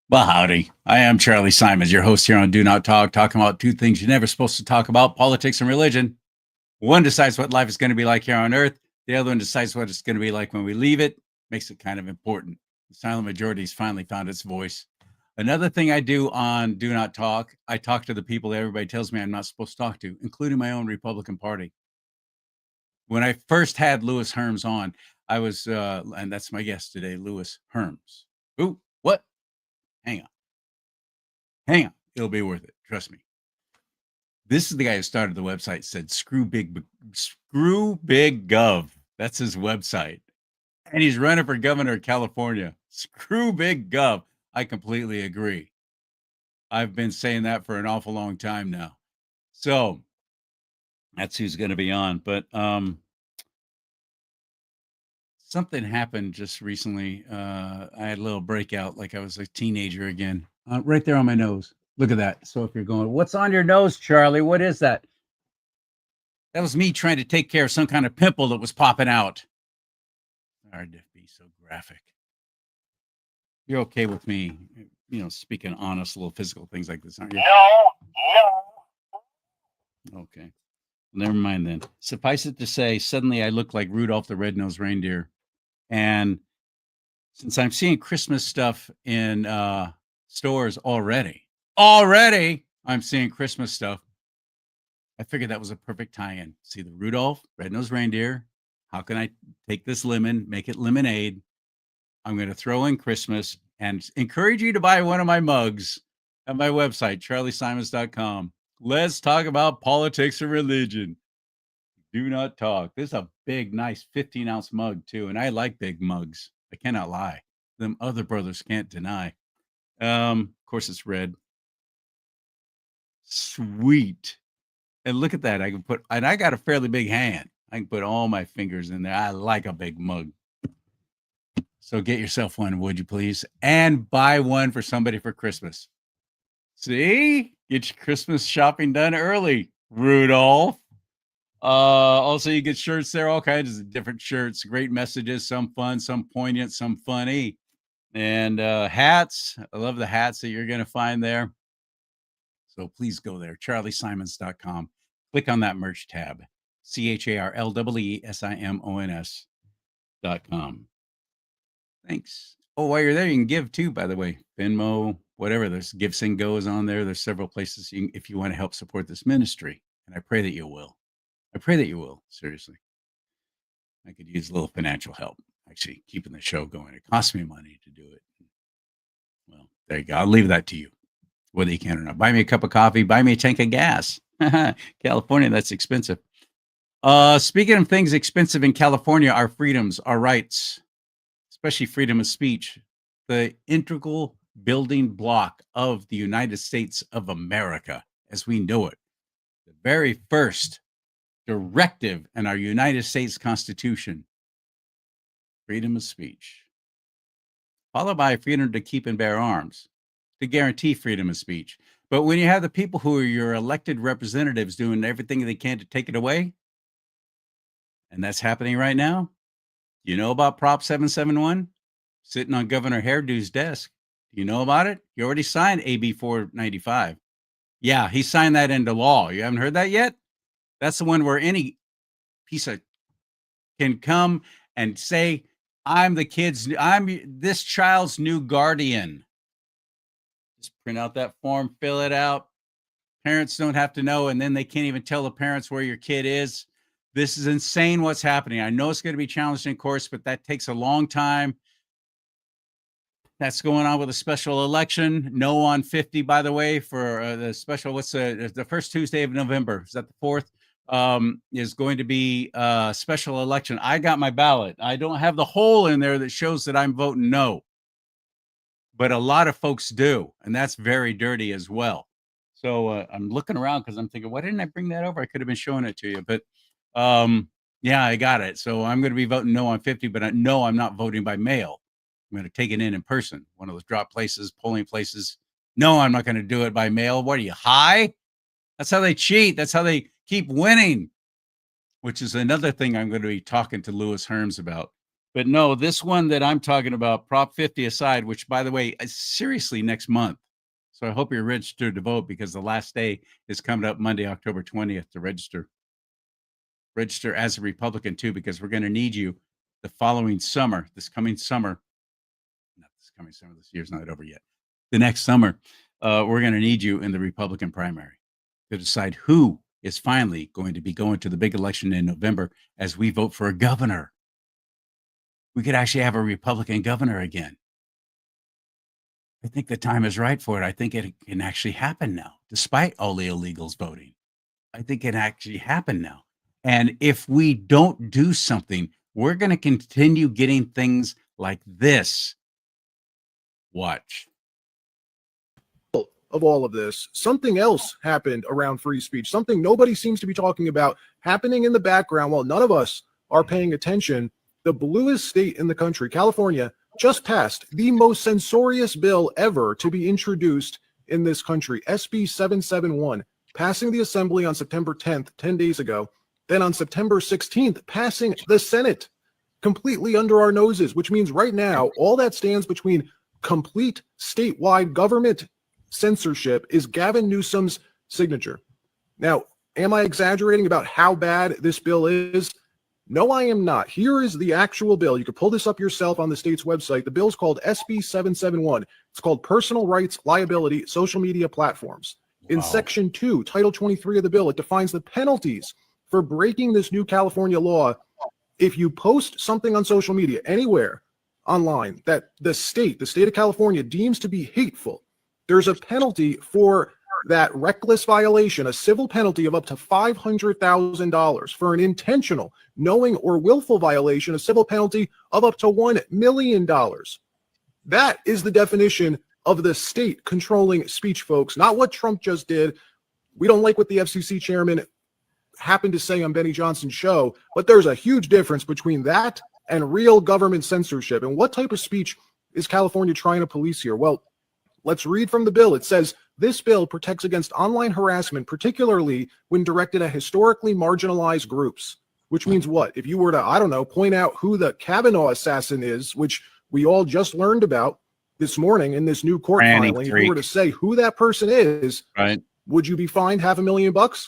Well, howdy. I am Charlie Simons, your host here on Do Not Talk, talking about two things you're never supposed to talk about: politics and religion. One decides what life is going to be like here on Earth, the other one decides what it's going to be like when we leave it. Makes it kind of important. The silent majority has finally found its voice. Another thing I do on Do Not Talk, I talk to the people that everybody tells me I'm not supposed to talk to, including my own Republican Party. When I first had Lewis Herms on, I was, and that's my guest today, Lewis Herms. Ooh, what? Hang on. Hang on. It'll be worth it. Trust me. This is the guy who started the website, said screw big gov. That's his website. And he's running for governor of California. Screw big gov. I completely agree. I've been saying that for an awful long time now. So that's who's going to be on. But something happened just recently. I had a little breakout like I was a teenager again. Right there on my nose. Look at that. So if you're going, what's on your nose, Charlie? What is that? That was me trying to take care of some kind of pimple that was popping out. Hard to be so graphic. You're okay with me, speaking honest, little physical things like this, aren't you? No. Okay. Never mind then. Suffice it to say, suddenly I look like Rudolph the Red-Nosed Reindeer. And since I'm seeing Christmas stuff in stores already, I'm seeing Christmas stuff. I figured that was a perfect tie-in. See the Rudolph Red-Nosed Reindeer. How can I take this lemon, make it lemonade? I'm going to throw in Christmas and encourage you to buy one of my mugs at my website, charliesimons.com. Let's talk about politics and religion. Do not talk. This is a big, nice 15-ounce mug, too. And I like big mugs. I cannot lie. Them other brothers can't deny. Of course, it's red. Sweet. And look at that. And I got a fairly big hand. I can put all my fingers in there. I like a big mug. So get yourself one, would you please? And buy one for somebody for Christmas. See? Get your Christmas shopping done early, Rudolph. Also, you get shirts there, all kinds of different shirts, great messages, some fun, some poignant, some funny. And hats. I love the hats that you're going to find there. So please go there, charliesimons.com. Click on that merch tab, CharlEESIMONS.com. Thanks. Oh, while you're there, you can give too, by the way. Venmo, whatever. There's Give Sing Goes on there. There's several places if you want to help support this ministry. And I pray that you will. I pray that you will. Seriously. I could use a little financial help, actually, keeping the show going. It costs me money to do it. Well, there you go. I'll leave that to you, whether you can or not. Buy me a cup of coffee. Buy me a tank of gas. California, that's expensive. Speaking of things expensive in California, our freedoms, our rights, especially freedom of speech, the integral building block of the United States of America as we know it. The very first directive in our United States Constitution, freedom of speech, followed by freedom to keep and bear arms, to guarantee freedom of speech. But when you have the people who are your elected representatives doing everything they can to take it away, and that's happening right now, you know about Prop 771 sitting on Governor Hairdo's desk? Do you know about it? He already signed AB 495. Yeah, he signed that into law. You haven't heard that yet? That's the one where any piece of can come and say, I'm this child's new guardian. Just print out that form, fill it out. Parents don't have to know, and then they can't even tell the parents where your kid is. This is insane what's happening. I know it's going to be challenged in courts, but that takes a long time. That's going on with a special election. No on 50, by the way, for the special. What's the first Tuesday of November? Is that the 4th? Is going to be a special election. I got my ballot. I don't have the hole in there that shows that I'm voting no, but a lot of folks do, and that's very dirty as well. So I'm looking around because I'm thinking, why didn't I bring that over? I could have been showing it to you, but yeah, I got it. So I'm going to be voting no on 50, but no, I'm not voting by mail. I'm going to take it in person, one of those drop places, polling places. No, I'm not going to do it by mail. What are you, high? That's how they cheat. That's how they keep winning, which is another thing I'm going to be talking to Lewis Herms about. But no, this one that I'm talking about, Prop 50 aside, which, by the way, is seriously next month. So I hope you're registered to vote, because the last day is coming up Monday, October 20th, to register. Register as a Republican too, because we're going to need you the following summer, this coming summer. Not this coming summer, this year's not over yet. The next summer, we're going to need you in the Republican primary to decide who is finally going to be going to the big election in November as we vote for a governor. We could actually have a Republican governor again. I think the time is right for it. I think it can actually happen now, despite all the illegals voting. I think it can actually happen now. And if we don't do something, we're going to continue getting things like this. Watch. Of all of this, something else happened around free speech, something nobody seems to be talking about happening in the background while none of us are paying attention. The bluest state in the country, California, just passed the most censorious bill ever to be introduced in this country, SB 771, passing the Assembly on September 10th, 10 days ago. Then on September 16th, passing the Senate completely under our noses, which means right now, all that stands between complete statewide government censorship is Gavin Newsom's signature. Now, am I exaggerating about how bad this bill is? No, I am not. Here is the actual bill. You can pull this up yourself on the state's website. The bill is called SB 771. It's called Personal Rights Liability Social Media Platforms. In Section 2, Title 23 of the bill, it defines the penalties for breaking this new California law. If you post something on social media anywhere online that the state of California deems to be hateful, there's a penalty for that reckless violation, a civil penalty of up to $500,000. For an intentional, knowing, or willful violation, a civil penalty of up to $1 million. That is the definition of the state controlling speech, folks, not what Trump just did. We don't like what the FCC chairman happened to say on Benny Johnson's show, but there's a huge difference between that and real government censorship. And what type of speech is California trying to police here? Well, let's read from the bill. It says, this bill protects against online harassment, particularly when directed at historically marginalized groups, which means what? If you were to, I don't know, point out who the Kavanaugh assassin is, which we all just learned about this morning in this new court filing, if you were to say who that person is, right, would you be fined $500,000?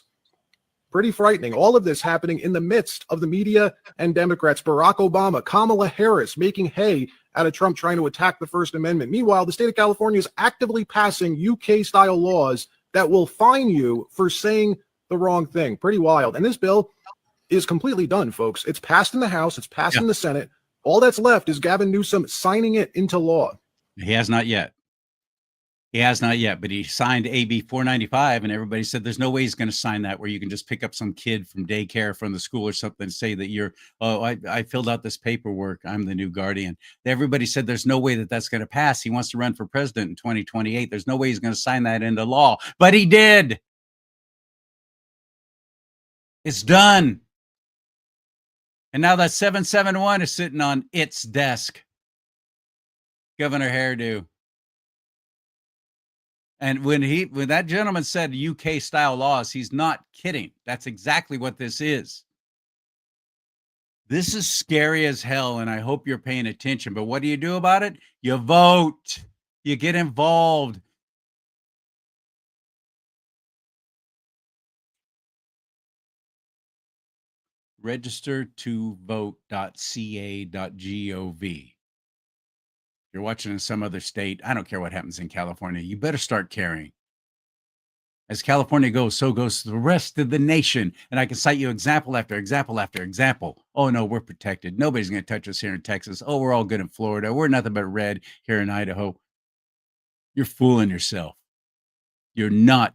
Pretty frightening. All of this happening in the midst of the media and Democrats, Barack Obama, Kamala Harris making hay out of Trump trying to attack the First Amendment. Meanwhile, the state of California is actively passing UK-style laws that will fine you for saying the wrong thing. Pretty wild. And this bill is completely done, folks. It's passed in the House. It's passed in the Senate. All that's left is Gavin Newsom signing it into law. He has not yet. He has not yet, but he signed AB 495, and everybody said there's no way he's going to sign that, where you can just pick up some kid from daycare from the school or something and say that you're, oh, I filled out this paperwork, I'm the new guardian. Everybody said there's no way that that's going to pass. He wants to run for president in 2028. There's no way he's going to sign that into law, but he did. It's done. And now that 771 is sitting on its desk. Governor Hairdo. And when that gentleman said UK style laws, he's not kidding. That's exactly what this is. This is scary as hell, and I hope you're paying attention. But what do you do about it? You vote. You get involved. registertovote.ca.gov. You're watching in some other state, I don't care what happens in California, you better start caring. As California goes, so goes the rest of the nation. And I can cite you example after example after example. Oh, no, we're protected. Nobody's going to touch us here in Texas. Oh, we're all good in Florida. We're nothing but red here in Idaho. You're fooling yourself. You're not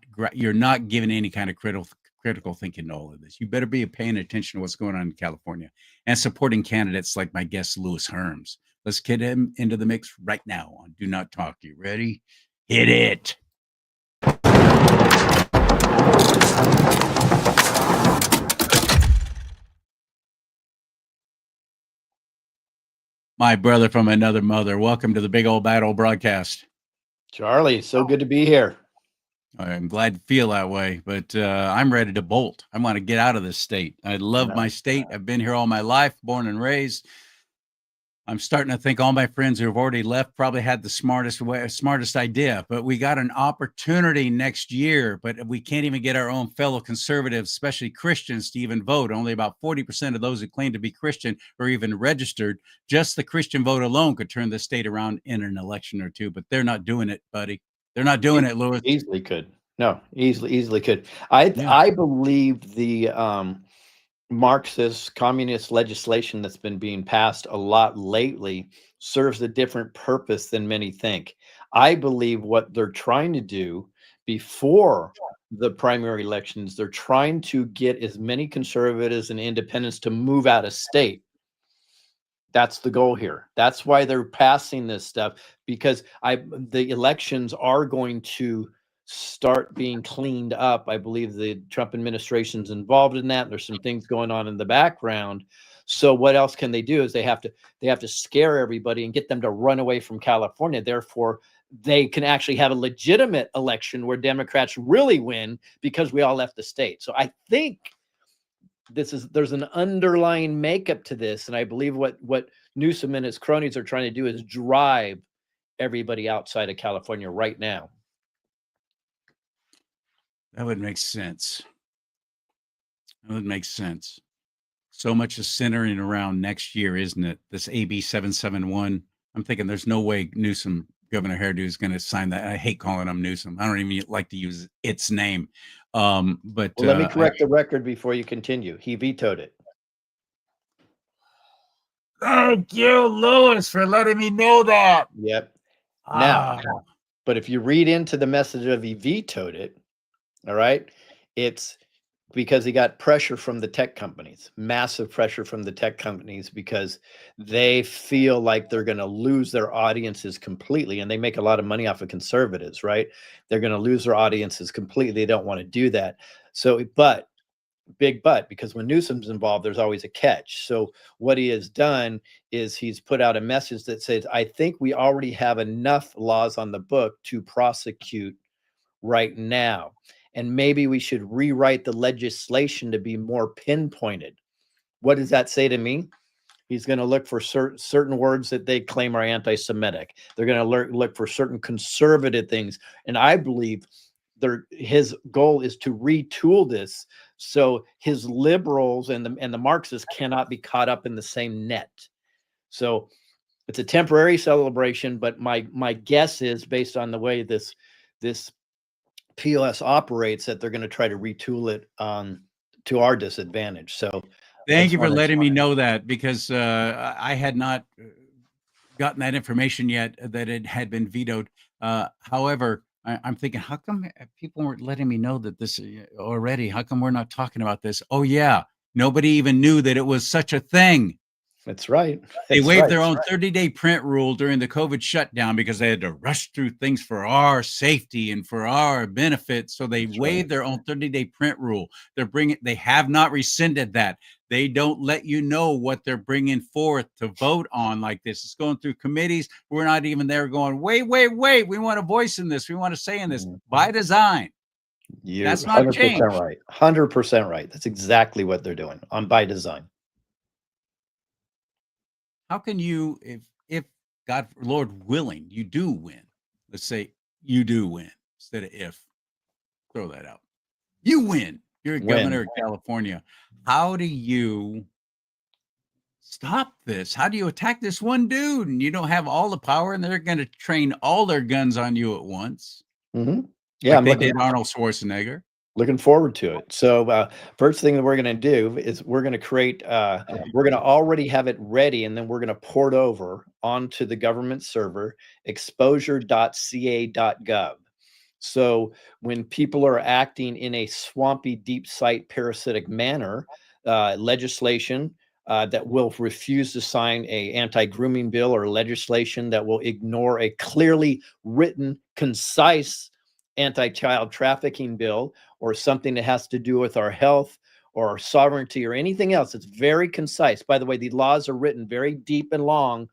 giving any kind of critical thinking to all of this. You better be paying attention to what's going on in California and supporting candidates like my guest, LEWIS HERMS. Let's get him into the mix right now on Do Not Talk. You ready? Hit it. My brother from another mother. Welcome to the Big Old Bad Old Broadcast. Charlie, so good to be here. I'm glad to feel that way, but I'm ready to bolt. I want to get out of this state. I love my state. I've been here all my life, born and raised. I'm starting to think all my friends who have already left probably had the smartest idea, but we got an opportunity next year, but we can't even get our own fellow conservatives, especially Christians, to even vote. Only about 40% of those who claim to be Christian are even registered. Just the Christian vote alone could turn the state around in an election or two, but they're not doing it, buddy. They're not doing it, Lewis. Easily could. No, easily could. Yeah. I believe the Marxist communist legislation that's been being passed a lot lately serves a different purpose than many think. I believe what they're trying to do before the primary elections, they're trying to get as many conservatives and independents to move out of state. That's the goal here. That's why they're passing this stuff, because the elections are going to start being cleaned up. I believe the Trump administration's involved in that. There's some things going on in the background. So what else can they do is they have to scare everybody and get them to run away from California. Therefore, they can actually have a legitimate election where Democrats really win because we all left the state. So I think there's an underlying makeup to this, and I believe what Newsom and his cronies are trying to do is drive everybody outside of California right now. That would make sense. That would make sense. So much is centering around next year, isn't it? This AB 771. I'm thinking there's no way Newsom, Governor Hairdo, is going to sign that. I hate calling him Newsom. I don't even like to use its name. But Well, let me correct the record before you continue. He vetoed it. Thank you, Lewis, for letting me know that. Yep. Now, but if you read into the message of he vetoed it, all right, it's because he got pressure from the tech companies, massive pressure from the tech companies, because they feel like they're going to lose their audiences completely. And they make a lot of money off of conservatives, right? They're going to lose their audiences completely. They don't want to do that. So, big but, because when Newsom's involved, there's always a catch. So what he has done is he's put out a message that says, I think we already have enough laws on the book to prosecute right now. And maybe we should rewrite the legislation to be more pinpointed. What does that say to me? He's going to look for certain words that they claim are anti-Semitic. They're going to look for certain conservative things. And I believe his goal is to retool this so his liberals and the Marxists cannot be caught up in the same net. So it's a temporary celebration, but my guess is, based on the way this POS operates, that they're going to try to retool it to our disadvantage. So thank you for letting me know that, because I had not gotten that information yet, that it had been vetoed. However, I'm thinking, how come people weren't letting me know that this already? How come we're not talking about this? Oh yeah, nobody even knew that it was such a thing. That's right. They waived their own 30-day print rule during the COVID shutdown because they had to rush through things for our safety and for our benefit. So they waived their own 30-day print rule. They have not rescinded that. They don't let you know what they're bringing forth to vote on like this. It's going through committees. We're not even there going, wait. We want a voice in this. We want to say in this by design. That's not 100% changed. right. 100% right. That's exactly what they're doing by design. How can you, if God, Lord willing, you do win? Let's say you do win instead of if. Throw that out. You win. You're a governor of California. How do you stop this? How do you attack this one dude? And you don't have all the power, and they're going to train all their guns on you at once. Yeah, like they did Arnold Schwarzenegger. Looking forward to it. So first thing that we're going to do is we're going to create, we're going to already have it ready, and then we're going to port over onto the government server, exposure.ca.gov. So when people are acting in a swampy, deep site, parasitic manner, legislation that will refuse to sign a anti-grooming bill, or legislation that will ignore a clearly written, concise anti-child trafficking bill, or something that has to do with our health or our sovereignty or anything else. It's very concise. By the way, the laws are written very deep and long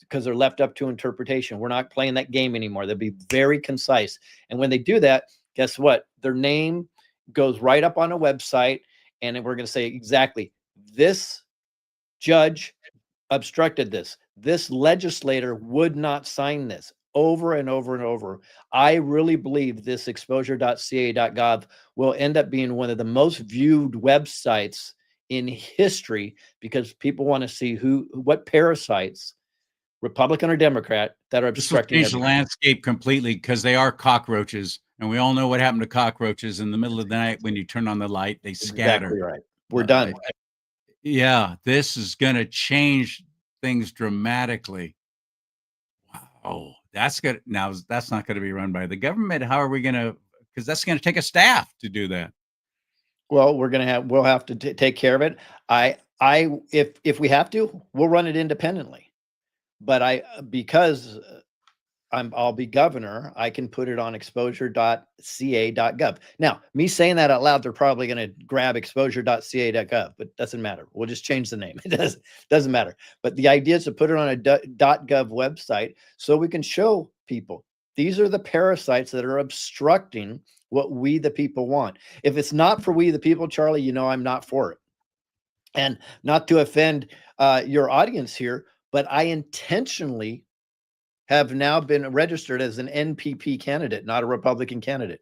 because they're left up to interpretation. We're not playing that game anymore. They'll be very concise. And when they do that, guess what? Their name goes right up on a website, and we're going to say exactly, this judge obstructed this. This legislator would not sign this over and over and over. I really believe this exposure.ca.gov will end up being one of the most viewed websites in history because people want to see what parasites, Republican or Democrat, that are This will obstructing change the everything. landscape completely because they are cockroaches, and we all know what happened to cockroaches in the middle of the night when you turn on the light. They scatter. Exactly right. We're done. Yeah, this is going to change things dramatically. Wow, that's good. Now that's not going to be run by the government. How are we going to? Because that's going to take a staff to do that. Well, we'll have to take care of it. If we have to, we'll run it independently. But because I'll be governor, I can put it on exposure.ca.gov. Now, me saying that out loud, they're probably going to grab exposure.ca.gov, but it doesn't matter. We'll just change the name. It doesn't matter. But the idea is to put it on a .gov website so we can show people these are the parasites that are obstructing what we the people want. If it's not for we the people, Charlie, you know I'm not for it. And not to offend your audience here, but I intentionally have now been registered as an NPP candidate, not a Republican candidate.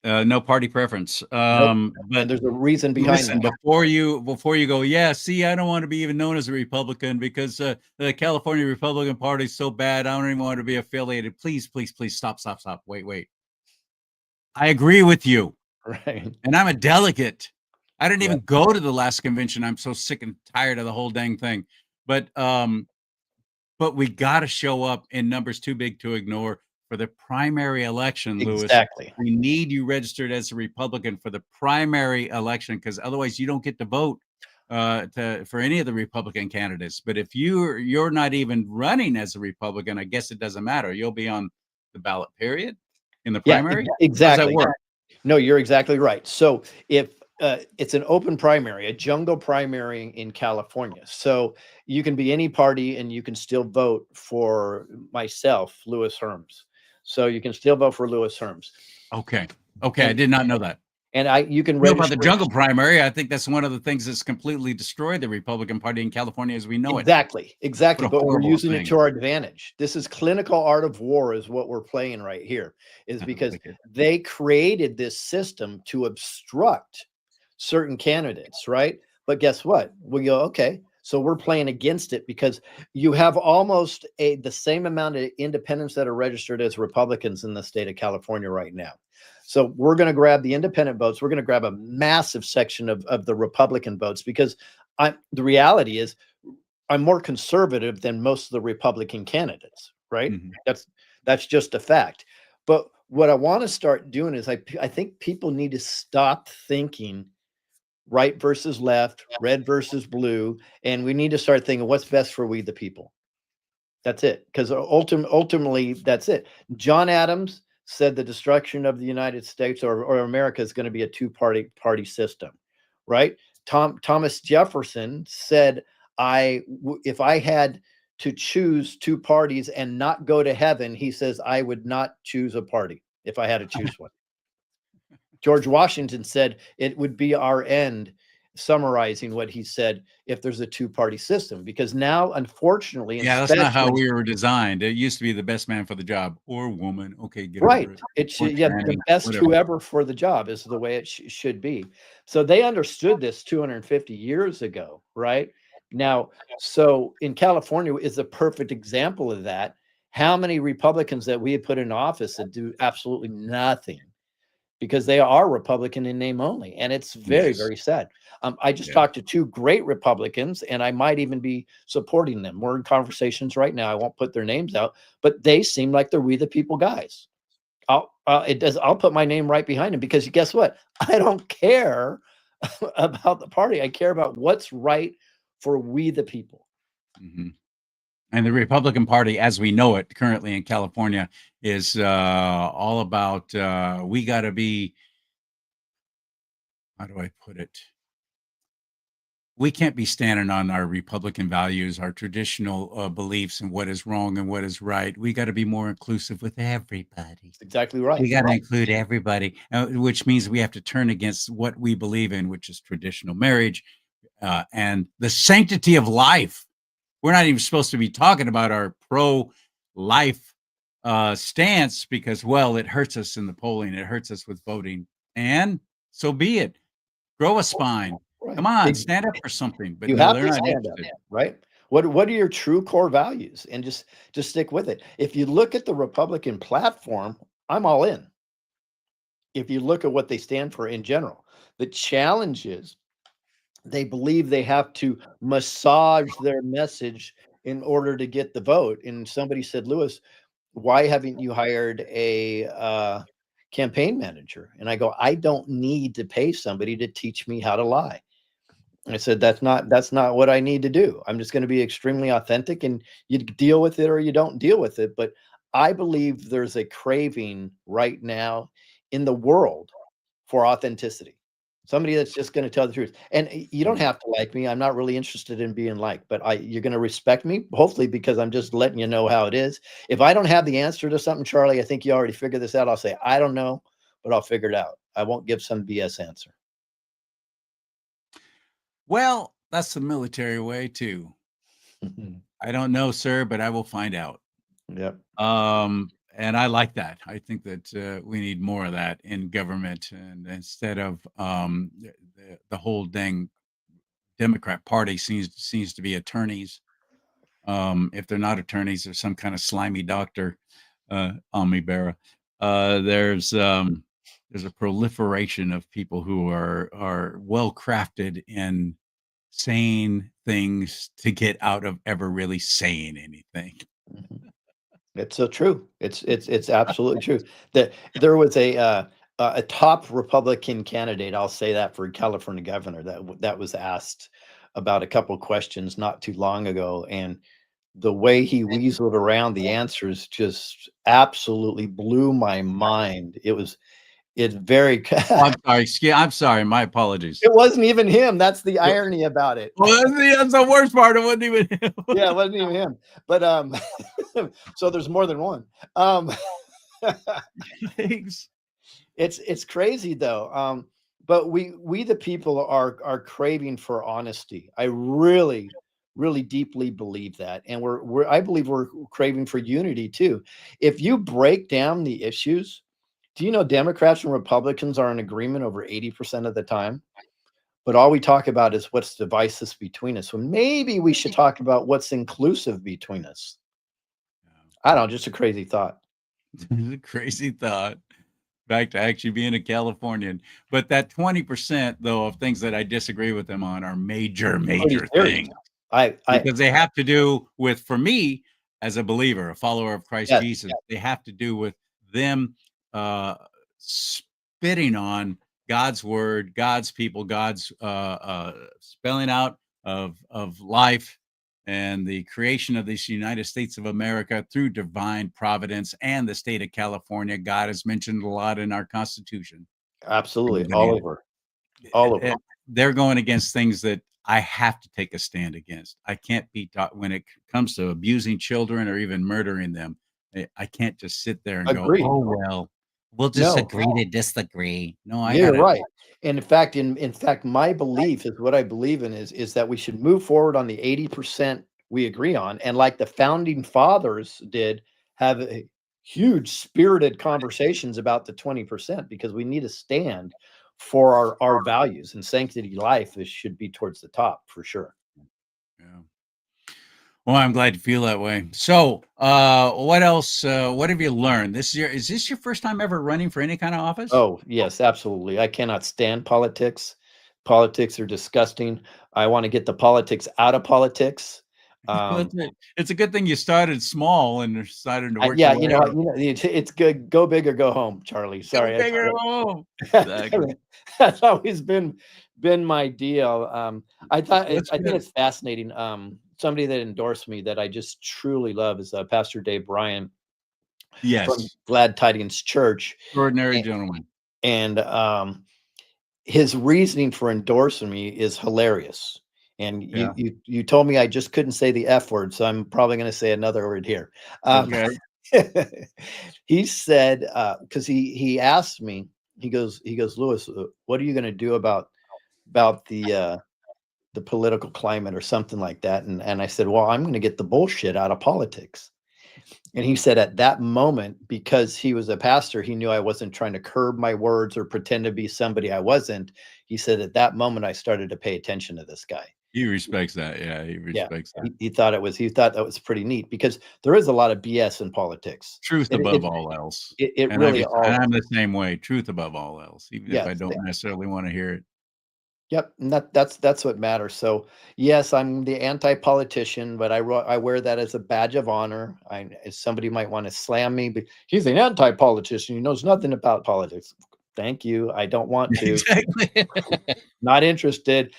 No party preference. Nope. But And there's a reason behind listen, that. before you go, yeah, see, I don't want to be even known as a Republican because the California Republican Party is so bad. I don't even want to be affiliated. Please, please, please stop. Wait. I agree with you. Right. And I'm a delegate. I didn't even go to the last convention. I'm so sick and tired of the whole dang thing. But we got to show up in numbers too big to ignore for the primary election, Lewis. Exactly. We need you registered as a Republican for the primary election because otherwise you don't get to vote for any of the Republican candidates. But if you're not even running as a Republican, I guess it doesn't matter. You'll be on the ballot, period, in the primary. Exactly. How does that work? No, you're exactly right. So if it's an open primary, a jungle primary in California. So you can be any party and you can still vote for myself, Lewis Herms. So you can still vote for Lewis Herms. Okay. I did not know that. And you can know about the jungle primary. I think that's one of the things that's completely destroyed the Republican Party in California as we know it. Exactly. But we're using it to our advantage. This is clinical art of war is what we're playing right here, is because they created this system to obstruct certain candidates, right? But guess what? We go, okay, so we're playing against it because you have almost the same amount of independents that are registered as Republicans in the state of California right now. So we're going to grab the independent votes. We're going to grab a massive section of the Republican votes because the reality is I'm more conservative than most of the Republican candidates, right? Mm-hmm. That's just a fact. But what I want to start doing is I think people need to stop thinking right versus left, red versus blue, and we need to start thinking what's best for we the people. That's it. Because ultimately, that's it. John Adams said the destruction of the United States or America is going to be a two-party system, right? Thomas Jefferson said, if I had to choose two parties and not go to heaven, he says, I would not choose a party if I had to choose one. George Washington said it would be our end, summarizing what he said, if there's a two-party system, because now, unfortunately, that's not how we were designed. It used to be the best man for the job or woman. Okay, get right. Over it. It should, the best whatever. Whoever for the job is the way it should be. So they understood this 250 years ago, right? Now, so in California is a perfect example of that. How many Republicans that we have put in office that do absolutely nothing? Because they are Republican in name only. And it's very, very sad. I just talked to two great Republicans, and I might even be supporting them. We're in conversations right now. I won't put their names out, but they seem like they're we the people guys. I'll put my name right behind them because guess what? I don't care about the party. I care about what's right for we the people. Mm-hmm. And the Republican Party, as we know it currently in California, is all about we got to be, how do I put it? We can't be standing on our Republican values, our traditional beliefs and what is wrong and what is right. We got to be more inclusive with everybody. That's exactly right. We got to include everybody, which means we have to turn against what we believe in, which is traditional marriage and the sanctity of life. we're not even supposed to be talking about our pro-life stance because, well, it hurts us in the polling. It hurts us with voting. And so be it. Grow a spine. Right. Come on, stand up for something. But You no, have they're to not stand up, interested. right? What are your true core values? And just stick with it. If you look at the Republican platform, I'm all in. If you look at what they stand for in general, the challenge is they believe they have to massage their message in order to get the vote. And somebody said, Lewis, why haven't you hired a campaign manager? And I go, I don't need to pay somebody to teach me how to lie. I said, that's not what I need to do. I'm just going to be extremely authentic, and you deal with it or you don't deal with it. But I believe there's a craving right now in the world for authenticity. Somebody that's just going to tell the truth. And you don't have to like me. I'm not really interested in being liked, but you're going to respect me, hopefully, because I'm just letting you know how it is. If I don't have the answer to something, Charlie, I think you already figured this out. I'll say, I don't know, but I'll figure it out. I won't give some BS answer. Well, that's the military way too. I don't know, sir, but I will find out. Yep. And I like that. I think that we need more of that in government, and instead of the whole dang Democrat Party seems to be attorneys. If they're not attorneys, they're some kind of slimy doctor, Amibera. There's a proliferation of people who are well crafted in saying things to get out of ever really saying anything. It's so true. It's absolutely true. That there was a top Republican candidate, I'll say that, for California governor, that was asked about a couple of questions not too long ago, and the way he weaseled around the answers just absolutely blew my mind. It's very Oh, I'm sorry. I'm sorry. My apologies. it wasn't even him. That's the irony about it. Well, that's the worst part. It wasn't even him. Yeah, it wasn't even him. But so there's more than one. Thanks. It's crazy though. But we the people are craving for honesty. I really deeply believe that, and I believe we're craving for unity too. If you break down the issues, do you know Democrats and Republicans are in agreement over 80% of the time? But all we talk about is what's divisive between us. So maybe we should talk about what's inclusive between us. I don't know, just a crazy thought. It's a crazy thought. Back to actually being a Californian. But that 20%, though, of things that I disagree with them on are major things. Because they have to do with, for me, as a believer, a follower of Christ Jesus, they have to do with them spitting on God's word, God's people, God's spelling out of life and the creation of this United States of America through divine providence and the state of California. God is mentioned a lot in our Constitution. Absolutely. All over. They're going against things that I have to take a stand against. I can't be taught when it comes to abusing children or even murdering them. I can't just sit there and go, oh, well, we'll just agree to disagree. No, you're right. And in fact, my belief is what I believe in is that we should move forward on the 80% we agree on. And like the founding fathers did, have a huge spirited conversations about the 20%, because we need to stand for our values, and sanctity life should be towards the top for sure. Yeah. Well, I'm glad you feel that way. So, what else? What have you learned this year? Is this your first time ever running for any kind of office? Oh, yes, absolutely. I cannot stand politics. Politics are disgusting. I want to get the politics out of politics. It's a good thing you started small and decided to work. Yeah, it's good. Go big or go home, Charlie. Sorry, go big or go home. Exactly. That's always been my deal. I think it's fascinating. Somebody that endorsed me that I just truly love is Pastor Dave Bryan. Yes, from Glad Tidings Church. Extraordinary gentleman. And his reasoning for endorsing me is hilarious. And you told me I just couldn't say the F word, so I'm probably going to say another word here. Okay. He said, because he asked me, he goes, Lewis, what are you going to do about the the political climate or something like that. And I said, well, I'm going to get the bullshit out of politics. And he said at that moment, because he was a pastor, he knew I wasn't trying to curb my words or pretend to be somebody I wasn't. He said at that moment, I started to pay attention to this guy. He respects that. Yeah, he Yeah, respects that. he thought that was pretty neat, because there is a lot of BS in politics. Truth above all else. It And really all. I'm the same way. Truth above all else, even if Yeah. I don't necessarily want to hear it. Yep, and that's what matters. So yes, I'm the anti-politician, but I wear that as a badge of honor. Somebody might want to slam me, but he's an anti-politician. He knows nothing about politics. Thank you. I don't want to. Exactly. Not interested.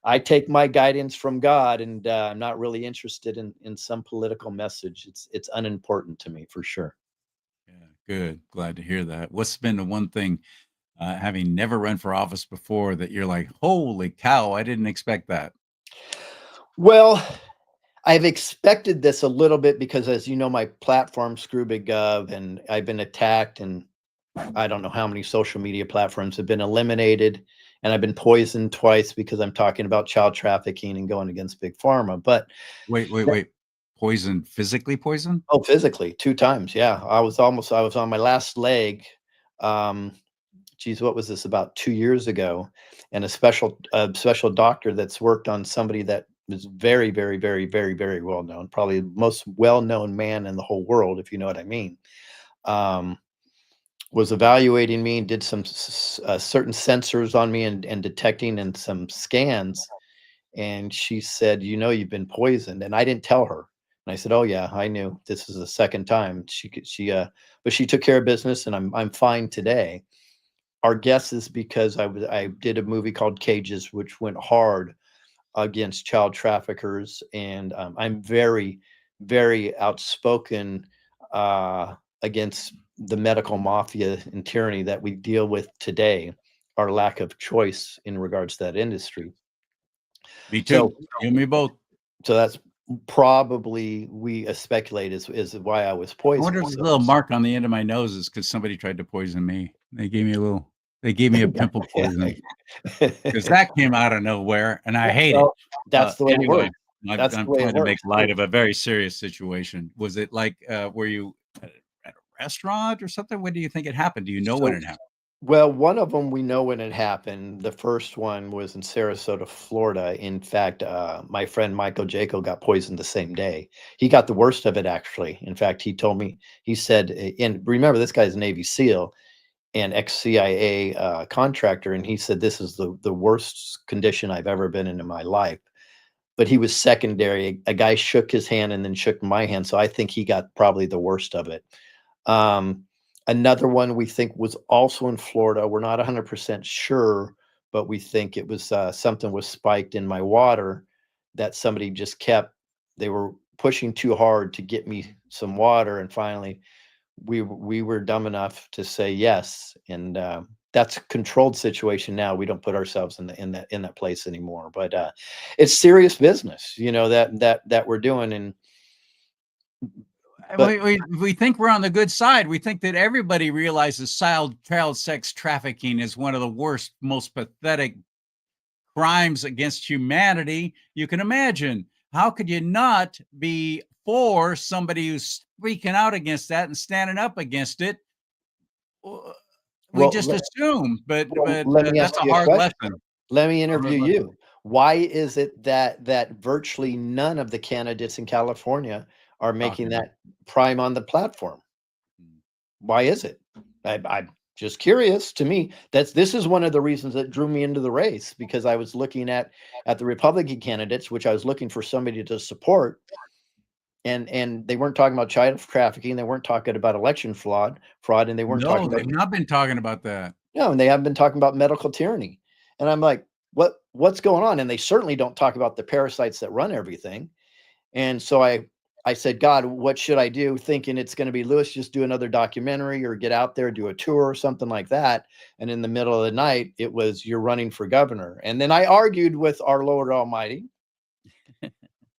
I take my guidance from God, and I'm not really interested in some political message. It's unimportant to me, for sure. Yeah, good. Glad to hear that. What's been the one thing, having never run for office before, that you're like, holy cow, I didn't expect that? Well, I've expected this a little bit because, as you know, my platform, BIG GOV, and I've been attacked, and I don't know how many social media platforms have been eliminated, and I've been poisoned twice because I'm talking about child trafficking and going against Big Pharma. But Wait. Poison, physically poison? oh, physically 2 times. Yeah. I was on my last leg. Geez, what was this, about 2 years ago? And a special doctor that's worked on somebody that was very, very, very, very, very well known, probably the most well-known man in the whole world, if you know what I mean. Was evaluating me and did some certain sensors on me and detecting and some scans. And she said, you've been poisoned. And I didn't tell her. And I said, oh yeah, I knew. This is the second time. But she took care of business, and I'm fine today. Our guess is because I did a movie called Cages, which went hard against child traffickers. And I'm very, very outspoken against the medical mafia and tyranny that we deal with today, our lack of choice in regards to that industry. Me too. You and me both. So that's probably, we speculate, is why I was I poisoned. wonder if there's a little mark on the end of my nose is because somebody tried to poison me. They gave me a pimple poison, because that came out of nowhere, and I hate it. That's the way it works. I'm trying to make light of a very serious situation. Was it like, were you at a restaurant or something? When do you think it happened? Do you know when it happened? Well, one of them we know when it happened. The first one was in Sarasota, Florida. In fact, my friend Michael Jaco got poisoned the same day. He got the worst of it, actually. In fact, he told me, he said, and remember, this guy's a Navy SEAL and ex-CIA contractor, and he said, this is the worst condition I've ever been in my life. But he was secondary. A guy shook his hand and then shook my hand, so I think he got probably the worst of it. Another one we think was also in Florida. We're not 100% sure, but we think it was something was spiked in my water that somebody just they were pushing too hard to get me some water. And finally, we were dumb enough to say yes. And that's a controlled situation now. We don't put ourselves in that place anymore. But it's serious business, that we're doing. And we think we're on the good side. We think that everybody realizes child sex trafficking is one of the worst, most pathetic crimes against humanity you can imagine. How could you not be for somebody who's speaking out against that and standing up against it? We just assume, but that's a hard lesson. Let me interview you. Why is it that virtually none of the candidates in California are making that prime on the platform? Why is it? I'm just curious. To me, this is one of the reasons that drew me into the race, because I was looking at the Republican candidates, which I was looking for somebody to support, and they weren't talking about child trafficking, they weren't talking about election fraud, and they weren't talking about. They've not been talking about that. No, and they haven't been talking about medical tyranny. And I'm like, what's going on? And they certainly don't talk about the parasites that run everything. And so I said, God, what should I do? Thinking it's going to be, Lewis, just do another documentary or get out there, do a tour or something like that. And in the middle of the night, it was, you're running for governor. And then I argued with our Lord Almighty.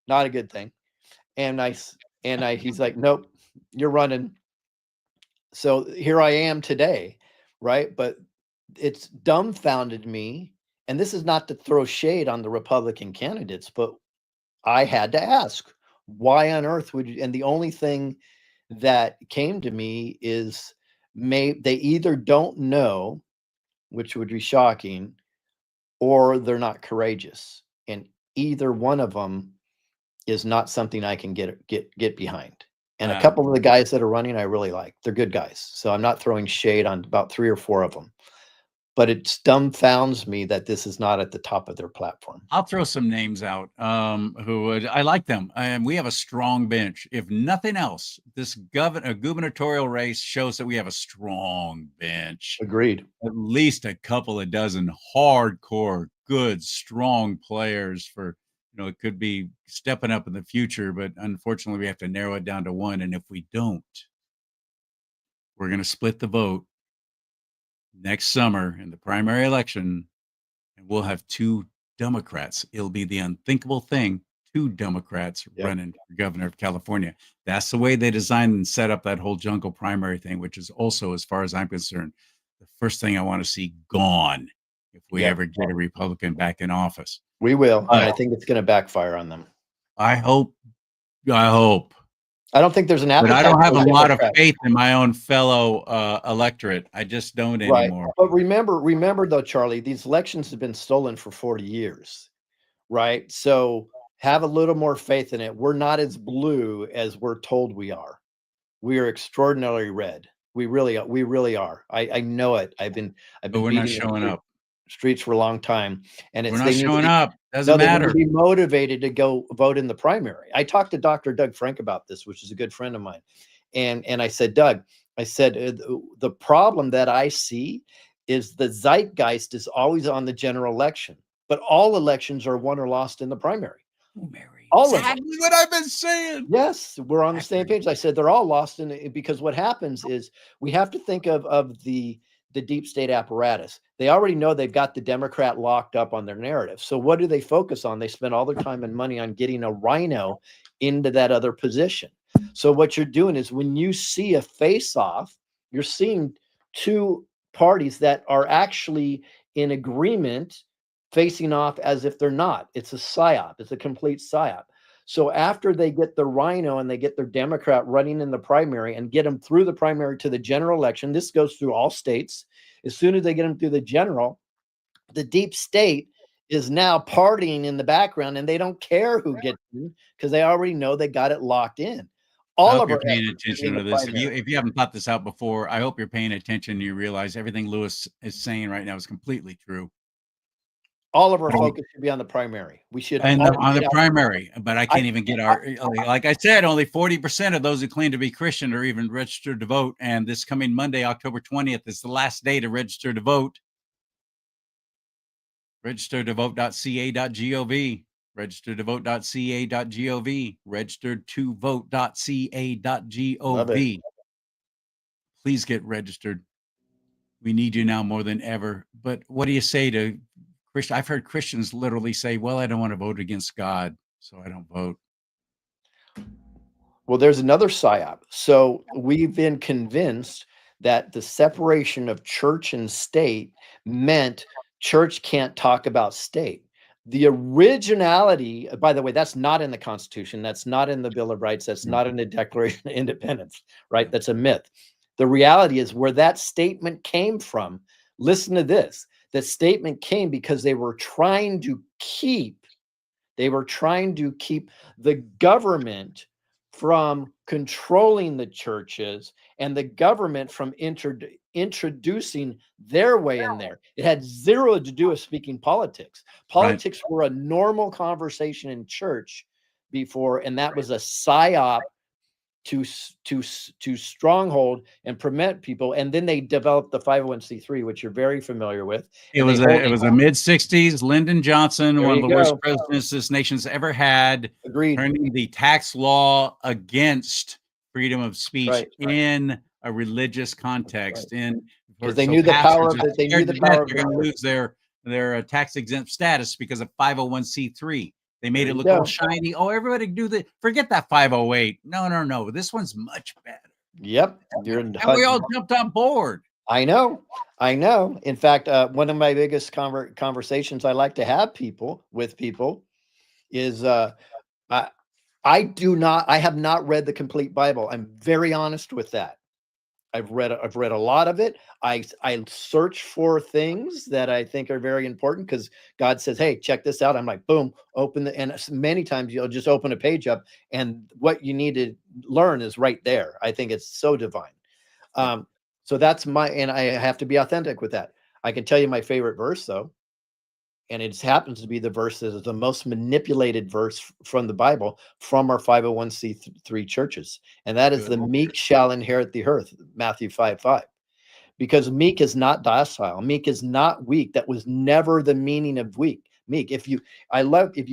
Not a good thing. And he's like, nope, you're running. So here I am today. Right. But it's dumbfounded me and this is not to throw shade on the Republican candidates, but I had to ask, why on earth would you? And the only thing that came to me is they either don't know, which would be shocking, or they're not courageous. And either one of them is not something I can get behind. And a couple of the guys that are running, I really like. They're good guys. So I'm not throwing shade on about 3 or 4 of them. But it dumbfounds me that this is not at the top of their platform. I'll throw some names out who would. I like them. And we have a strong bench. If nothing else, this gubernatorial race shows that we have a strong bench. Agreed. At least a couple of dozen hardcore, good, strong players for, it could be stepping up in the future, but unfortunately we have to narrow it down to one. And if we don't, we're going to split the vote next summer in the primary election, and we'll have 2 Democrats. It'll be the unthinkable thing, 2 Democrats running for governor of California. That's the way they designed and set up that whole jungle primary thing, which is also, as far as I'm concerned, the first thing I want to see gone if we ever get a Republican back in office. We will, and I think it's going to backfire on them. I hope. I don't think there's an But appetite. I don't have for a lot of Democrats. faith in my own fellow electorate. I just don't anymore. But remember though, Charlie, these elections have been stolen for 40 years, right? So have a little more faith in it. We're not as blue as we're told we are. We are extraordinarily red. We really are. I know it. I've been But we're not showing up. streets for a long time, and We're not showing up. Doesn't they matter. need to be motivated to go vote in the primary. I talked to Dr. Doug Frank about this, which is a good friend of mine, and I said, Doug, the problem that I see is the zeitgeist is always on the general election, but all elections are won or lost in the primary. Oh, Mary. All exactly what I've been saying. Yes, we're on the same page. I said they're all lost in it because what happens is we have to think of the deep state apparatus. They already know they've got the Democrat locked up on their narrative. So what do they focus on? They spend all their time and money on getting a rhino into that other position. So what you're doing is when you see a face-off, you're seeing 2 parties that are actually in agreement facing off as if they're not. It's a psyop. It's a complete psyop. So after they get the rhino and they get their Democrat running in the primary and get them through the primary to the general election, this goes through all states. As soon as they get them through the general, the deep state is now partying in the background and they don't care who gets in because they already know they got it locked in. I hope you're paying attention to this. primary. If you haven't thought this out before, I hope you're paying attention and you realize everything Lewis is saying right now is completely true. All of our focus should be on the primary. We should And on the primary, but I can't even get like I said, only 40% of those who claim to be Christian are even registered to vote. And this coming Monday, October 20th, is the last day to register to vote. Register to vote.ca.gov. Register to vote.ca.gov. Registered to vote.ca.gov. Please get registered. We need you now more than ever. But what do you say to Christian? I've heard Christians literally say, well, I don't want to vote against God, so I don't vote. Well, there's another psyop. So we've been convinced that the separation of church and state meant church can't talk about state. The originality, by the way, that's not in the Constitution. That's not in the Bill of Rights. That's not in the Declaration of Independence, right? That's a myth. The reality is where that statement came from. Listen to this. That statement came because they were trying to keep the government from controlling the churches and the government from introducing their way in there. It had zero to do with speaking politics. Politics were a normal conversation in church before, and that was a psyop to stronghold and prevent people. And then they developed the 501c3, which you're very familiar with. It was a mid-60s. Lyndon Johnson, one of the worst presidents this nation's ever had. Agreed. Turning the tax law against freedom of speech in a religious context. Because they knew the power of it. They knew the power of they're going to lose their tax exempt status because of 501c3. They made it look all shiny. Oh, everybody do the forget that 508. No. This one's much better. Yep. And we all jumped on board. I know. I know. In fact, one of my biggest conversations I like to have with people is I, I have not read the complete Bible. I'm very honest with that. I've read a lot of it. I search for things that I think are very important because God says, "Hey, check this out." I'm like, boom, open and many times you'll just open a page up and what you need to learn is right there. I think it's so divine. Um, so that's and I have to be authentic with that. I can tell you my favorite verse though, and it happens to be the verse that is the most manipulated verse from the Bible from our 501c3 churches, and that is Good. the meek shall inherit the earth, Matthew 5:5. Because meek is not docile, meek is not weak. That was never the meaning of meek. If you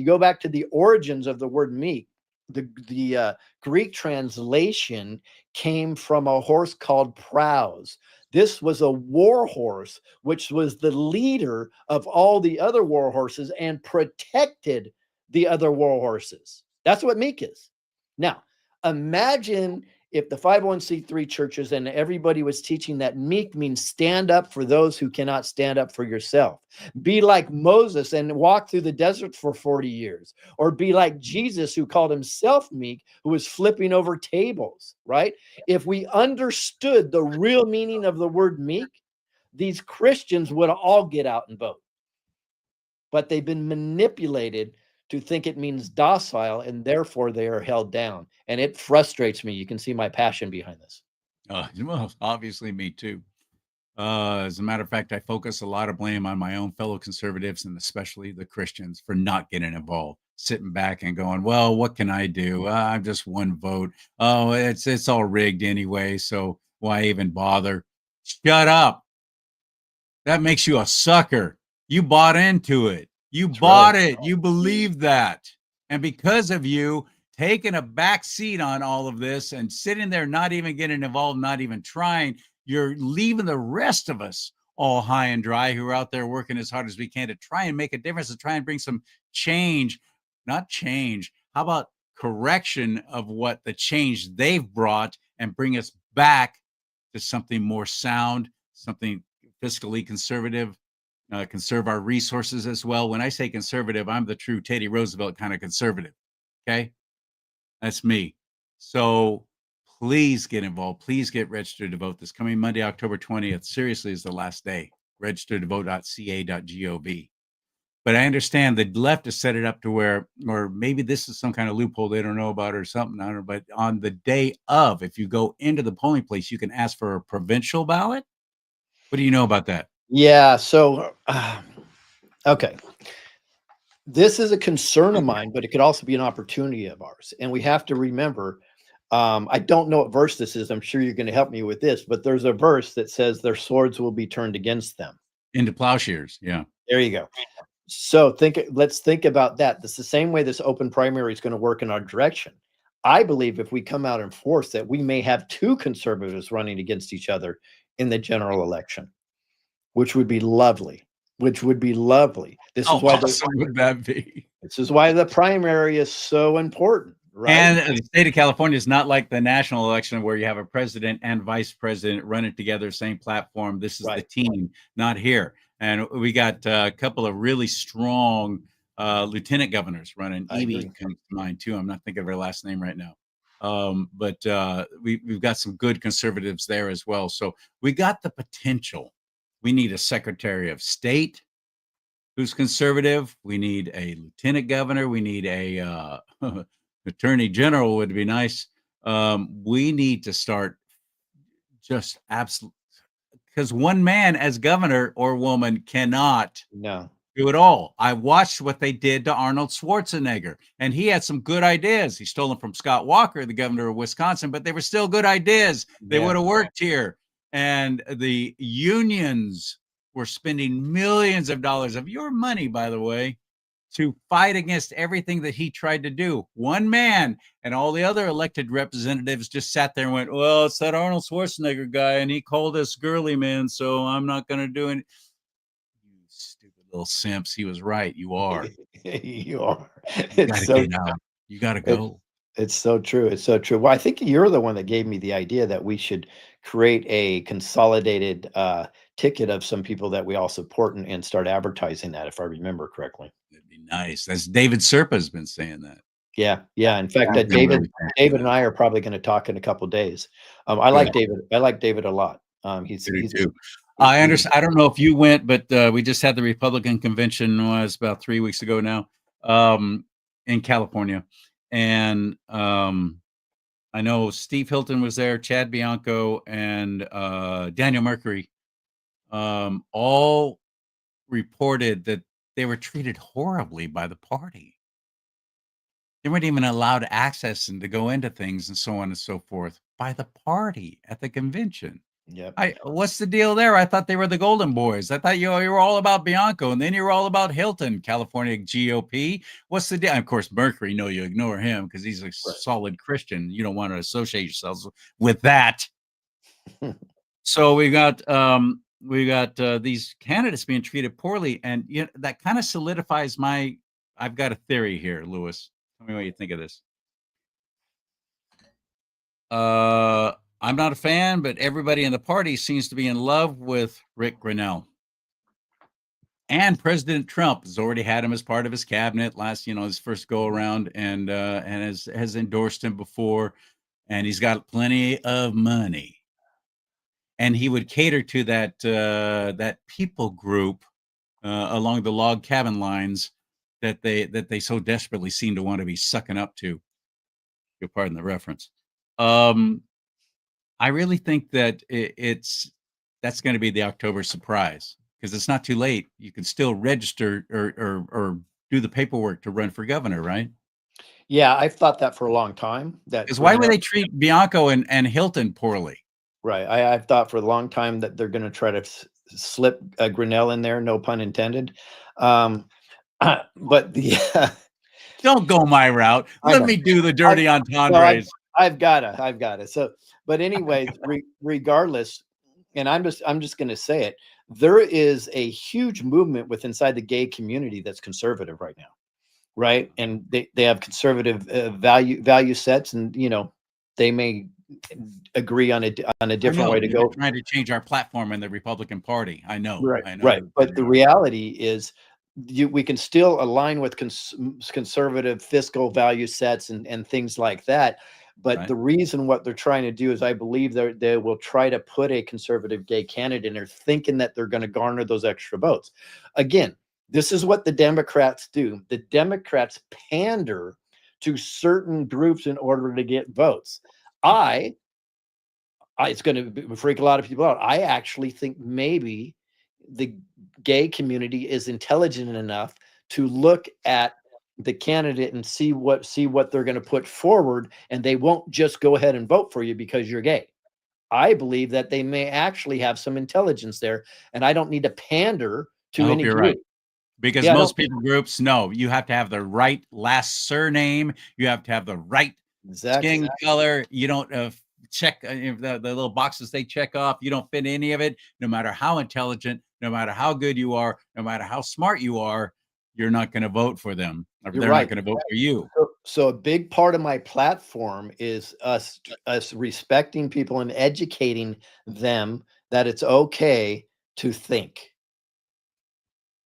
go back to the origins of the word meek, the Greek translation came from a horse called Praus. This was a war horse, which was the leader of all the other war horses and protected the other war horses. That's what meek is. Now, imagine if the 501c3 churches and everybody was teaching that meek means stand up for those who cannot stand up for yourself. Be like Moses and walk through the desert for 40 years, or be like Jesus, who called himself meek, who was flipping over tables, right? If we understood the real meaning of the word meek, these Christians would all get out and vote. But they've been manipulated to think it means docile, and therefore they are held down. And it frustrates me. You can see my passion behind this. Well, obviously me too. As a matter of fact, I focus a lot of blame on my own fellow conservatives and especially the Christians for not getting involved, sitting back and going, "Well, what can I do? I'm just one vote. Oh, it's all rigged anyway, so why even bother?" Shut up. That makes you a sucker. You bought into it. You That's bought right. it. You believe that. And because of you taking a back seat on all of this and sitting there, not even getting involved, not even trying, you're leaving the rest of us all high and dry who are out there working as hard as we can to try and make a difference, to try and bring some change, not change. How about correction of what the change they've brought and bring us back to something more sound, something fiscally conservative, conserve our resources as well. When I say conservative, I'm the true Teddy Roosevelt kind of conservative. Okay. That's me. So please get involved. Please get registered to vote this coming Monday, October 20th. Seriously, is the last day. Register to vote.ca.gov. But I understand the left has set it up to where, or maybe this is some kind of loophole they don't know about or something. I don't know. But on the day of, if you go into the polling place, you can ask for a provincial ballot. What do you know about that? Yeah. So, okay. This is a concern of mine, but it could also be an opportunity of ours. And we have to remember, I don't know what verse this is. I'm sure you're going to help me with this, but there's a verse that says their swords will be turned against them. Into plowshares. Yeah. There you go. So let's think about that. That's the same way this open primary is going to work in our direction. I believe if we come out in force that we may have two conservatives running against each other in the general election, which would be lovely. This How is why awesome would that be? this is why the primary is so important, right? And the state of California is not like the national election where you have a president and vice president running together, same platform. This is the team, not here. And we got a couple of really strong lieutenant governors running. Evie comes to mind too. I'm not thinking of her last name right now. But we've got some good conservatives there as well. So we got the potential. We need a secretary of state who's conservative. We need a lieutenant governor. We need a attorney general would be nice. We need to start just absolutely, because one man as governor or woman cannot do it all. I watched what they did to Arnold Schwarzenegger, and he had some good ideas. He stole them from Scott Walker, the governor of Wisconsin, but they were still good ideas. They would have worked here. And the unions were spending millions of dollars of your money, by the way, to fight against everything that he tried to do. One man, and all the other elected representatives just sat there and went, "Well, it's that Arnold Schwarzenegger guy, and he called us girly men, so I'm not going to do it." You stupid little simps. He was right. You are. You are. You got to get out. You got to go. It's so true. It's so true. Well, I think you're the one that gave me the idea that we should create a consolidated ticket of some people that we all support and start advertising that, if I remember correctly. That'd be nice. That's David Serpa's been saying that. Yeah, yeah. In fact, I've been really David and that. I are probably going to talk in a couple days. I like David. I like David a lot. He's I do he's too. I he, understand. I don't know if you went, but we just had the Republican convention was about 3 weeks ago now, in California, and I know Steve Hilton was there, Chad Bianco, and Daniel Mercury, all reported that they were treated horribly by the party. They weren't even allowed access and to go into things and so on and so forth by the party at the convention. yep. What's the deal there? I thought they were the Golden Boys. I thought you were all about Bianco, and then you were all about Hilton, California GOP. What's the deal? Of course, Mercury, no, you ignore him because he's a solid Christian. You don't want to associate yourselves with that. So we got these candidates being treated poorly, and that kind of solidifies my. I've got a theory here, Lewis. Tell me what you think of this. I'm not a fan, but everybody in the party seems to be in love with Rick Grinnell. And President Trump has already had him as part of his cabinet last, his first go around, and has endorsed him before, and he's got plenty of money. And he would cater to that people group along the log cabin lines that they so desperately seem to want to be sucking up to. You'll pardon the reference. I really think that that's going to be the October surprise, because it's not too late. You can still register or do the paperwork to run for governor, right? Yeah, I've thought that for a long time. Because why would they treat Bianco and Hilton poorly? Right. I've thought for a long time that they're going to try to slip Grinnell in there, no pun intended. But don't go my route. Let me do the dirty entendres. I've got it. So, but anyways, regardless, and I'm just going to say it. There is a huge movement inside the gay community that's conservative right now, right? And they have conservative value sets, and they may agree on a different way to go. Trying to change our platform in the Republican Party. I know, right? I know. Right. But the reality is, we can still align with conservative fiscal value sets and things like that. But the reason what they're trying to do is, I believe they will try to put a conservative gay candidate in there, thinking that they're going to garner those extra votes. Again, this is what the Democrats do. The Democrats pander to certain groups in order to get votes. It's going to freak a lot of people out. I actually think maybe the gay community is intelligent enough to look at the candidate and see what they're going to put forward, and they won't just go ahead and vote for you because you're gay. I believe that they may actually have some intelligence there, and I don't need to pander to any group. Right. Because most people groups know you have to have the right last surname, you have to have the right skin color. You don't check the little boxes they check off. You don't fit any of it. No matter how intelligent, no matter how good you are, no matter how smart you are, you're not going to vote for them. Or they're not going to vote for you. So a big part of my platform is us respecting people and educating them that it's okay to think.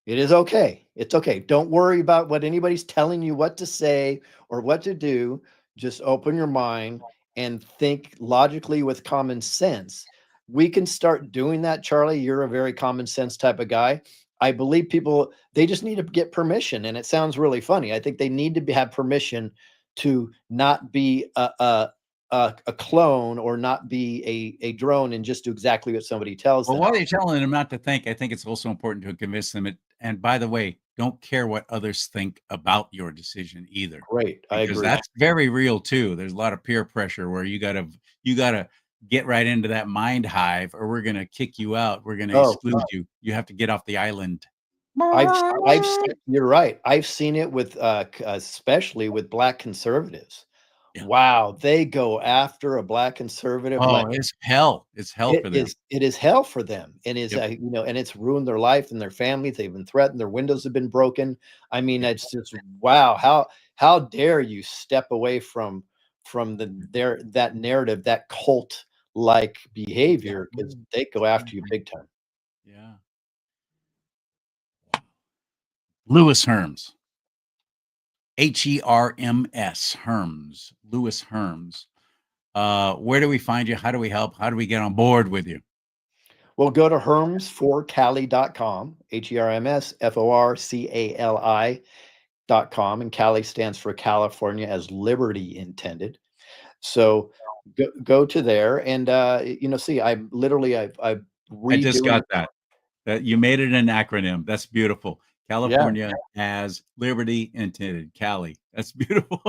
It is okay. It's okay. Don't worry about what anybody's telling you what to say or what to do. Just open your mind and think logically with common sense. We can start doing that, Charlie. You're a very common sense type of guy. I believe people, they just need to get permission. And it sounds really funny. I think they need to have permission to not be a clone or not be a drone and just do exactly what somebody tells them. Well, while you're telling them not to think, I think it's also important to convince them. And by the way, don't care what others think about your decision either. Great. I agree. Because that's very real too. There's a lot of peer pressure where you gotta get right into that mind hive, or we're gonna kick you out. We're gonna exclude you. You have to get off the island. You're right. I've seen it with especially with Black conservatives. Yeah. Wow, they go after a Black conservative. Oh, it's hell. It's hell for them. It is hell for them. It is, and it's ruined their life and their families. They've been threatened. Their windows have been broken. I mean, it's just, wow. How dare you step away from that narrative, that cult like behavior, because they go after you big time. Yeah. Lewis Herms. HERMS. Herms. Lewis Herms. Where do we find you? How do we help? How do we get on board with you? Well, go to hermsforcali.com, HERMSFORCALI.com, and Cali stands for California as liberty intended. So go to there and see, I've I just redoing. got that. That you made it an acronym. That's beautiful. California as liberty intended. Cali. That's beautiful.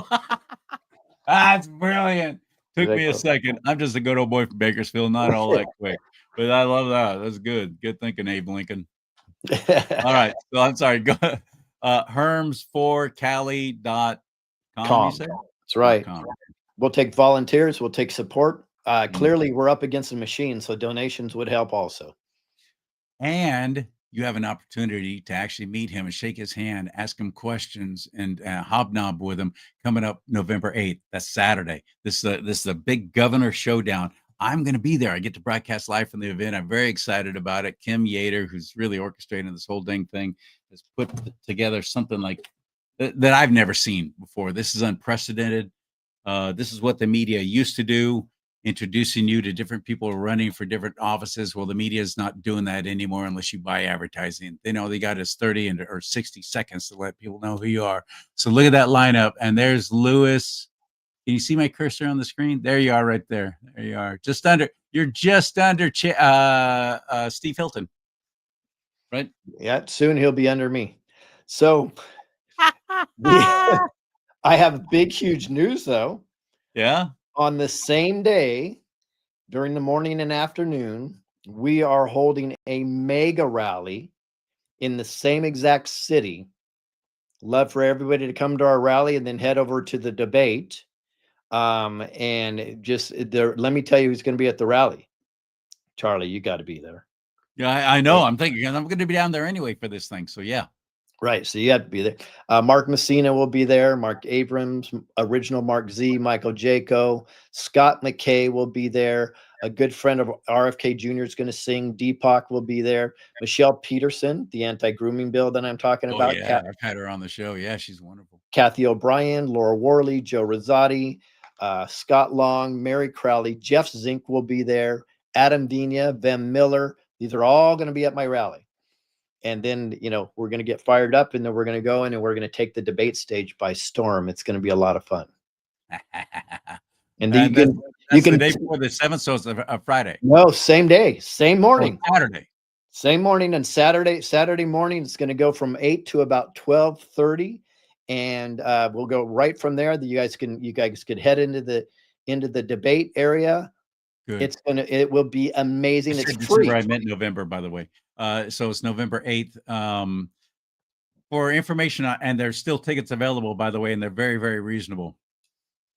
That's brilliant. Took me a second. I'm just a good old boy from Bakersfield, not all that quick. But I love that. That's good. Good thinking, Abe Lincoln. All right. So I'm sorry. Go herms4cali.com, you said? That's right. .com. We'll take volunteers, we'll take support. Clearly we're up against a machine, so donations would help also. And you have an opportunity to actually meet him and shake his hand, ask him questions, and hobnob with him coming up November 8th. That's Saturday. This is a big governor showdown. I'm going to be there. I get to broadcast live from the event. I'm very excited about it. Kim Yater, who's really orchestrating this whole dang thing, has put together something like that I've never seen before. This is unprecedented. This is what the media used to do, introducing you to different people running for different offices. Well, the media is not doing that anymore unless you buy advertising. They know they got us 30 or 60 seconds to let people know who you are. So look at that lineup. And there's Lewis. Can you see my cursor on the screen? There you are right there. There you are. You're just under Steve Hilton. Right? Yeah, soon he'll be under me. So I have big, huge news though. Yeah. On the same day, during the morning and afternoon, we are holding a mega rally in the same exact city. Love for everybody to come to our rally and then head over to the debate. And just there, let me tell you who's going to be at the rally. Charlie, you got to be there. Yeah, I know. I'm thinking I'm going to be down there anyway for this thing. So yeah. Right. So you have to be there. Mark Messina will be there. Mark Abrams, original Mark Z, Michael Jaco, Scott McKay will be there. A good friend of RFK Jr. is going to sing. Deepak will be there. Michelle Peterson, the anti-grooming bill that I'm talking about. Yeah, I've had her on the show. Yeah, she's wonderful. Kathy O'Brien, Laura Worley, Joe Rosati, Scott Long, Mary Crowley, Jeff Zink will be there. Adam Dina, Vem Miller. These are all going to be at my rally. And then, we're going to get fired up and then we're going to go in and we're going to take the debate stage by storm. It's going to be a lot of fun. And then you can the day before the 7th, so it's a Friday. No, same day, same morning. Saturday. Same morning. And Saturday morning, it's going to go from 8 to about 12:30. And we'll go right from there. You guys could head into the debate area. Good. It will be amazing. It's free. I meant November, by the way. So it's November 8th. For information, and there's still tickets available, by the way, and they're very, very reasonable.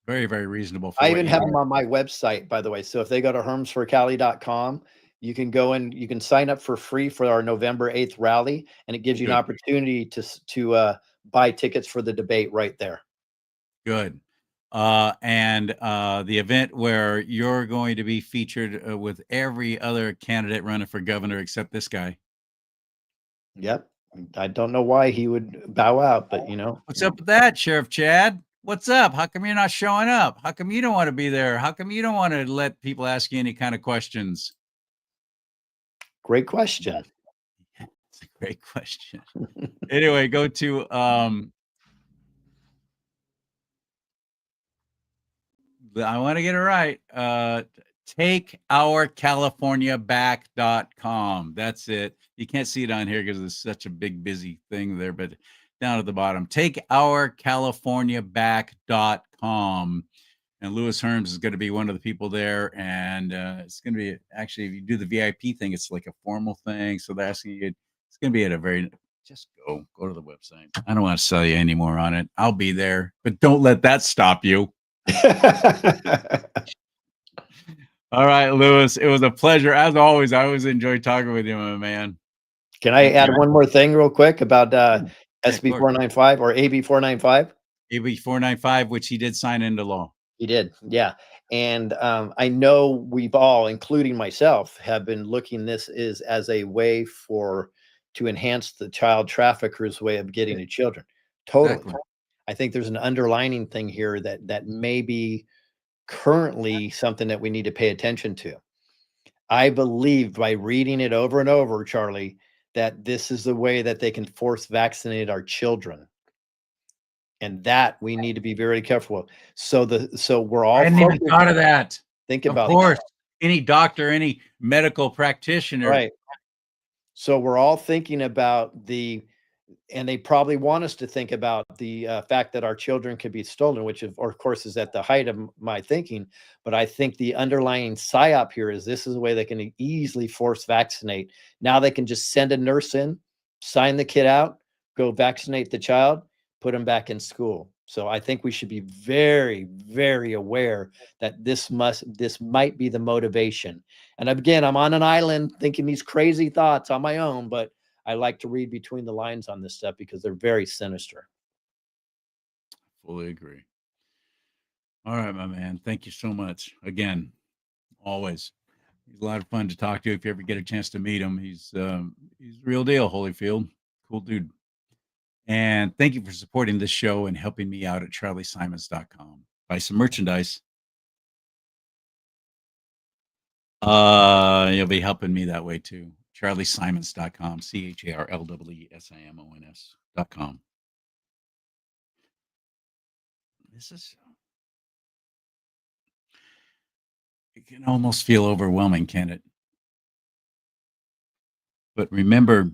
Very, very reasonable. I even have them on my website, by the way. So if they go to hermsforcali.com, you can go in, you can sign up for free for our November 8th rally, and it gives you an opportunity to buy tickets for the debate right there. Good. And the event where you're going to be featured with every other candidate running for governor except this guy. Yep. I don't know why he would bow out, but What's up with that, Sheriff Chad? What's up? How come you're not showing up? How come you don't want to be there? How come you don't want to let people ask you any kind of questions? Great question. It's a great question. Anyway, go to I want to get it right. TakeOurCaliforniaBack.com. That's it. You can't see it on here because it's such a big, busy thing there, but down at the bottom, TakeOurCaliforniaBack.com. And Lewis Herms is going to be one of the people there. And it's going to be, actually, if you do the VIP thing, it's like a formal thing. So they're asking you, it's going to be at a very, just go to the website. I don't want to sell you any more on it. I'll be there, but don't let that stop you. All right, Lewis, it was a pleasure. As always, I always enjoy talking with you, my man. Can I add one more thing real quick about SB 495 or AB 495? AB 495, which he did sign into law. He did, yeah. And I know we've all, including myself, have been looking this is as a way to enhance the child traffickers' way of getting to children. Totally. Exactly. I think there's an underlining thing here that may be currently something that we need to pay attention to. I believe by reading it over and over, Charlie, that this is the way that they can force vaccinate our children. And that we need to be very careful. So we're all I hadn't even focused. thought of that. Think Of about course, any doctor, any medical that. practitioner. Right. So we're all thinking about and they probably want us to think about the fact that our children could be stolen, which of course is at the height of my thinking. But I think the underlying psyop here is this is a way they can easily force vaccinate. Now they can just send a nurse in, sign the kid out, go vaccinate the child, put them back in school. So I think we should be very, very aware that this might be the motivation. And again, I'm on an island thinking these crazy thoughts on my own, but I like to read between the lines on this stuff because they're very sinister. Fully agree. All right, my man. Thank you so much. Again, always. He's a lot of fun to talk to if you ever get a chance to meet him. He's the real deal, Holyfield. Cool dude. And thank you for supporting this show and helping me out at charliesimons.com. Buy some merchandise. You'll be helping me that way too. charliesimons.com, CHARLWESIMONS.com. It can almost feel overwhelming, can it? But remember,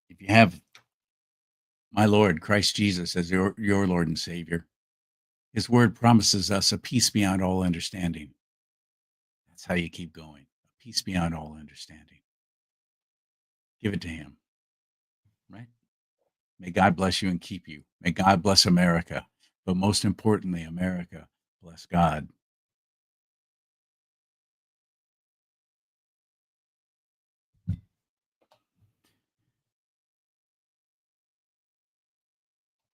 if you have my Lord, Christ Jesus, as your Lord and Savior, his word promises us a peace beyond all understanding. That's how you keep going. A peace beyond all understanding. Give it to him, right? May God bless you and keep you. May God bless America. But most importantly, America, bless God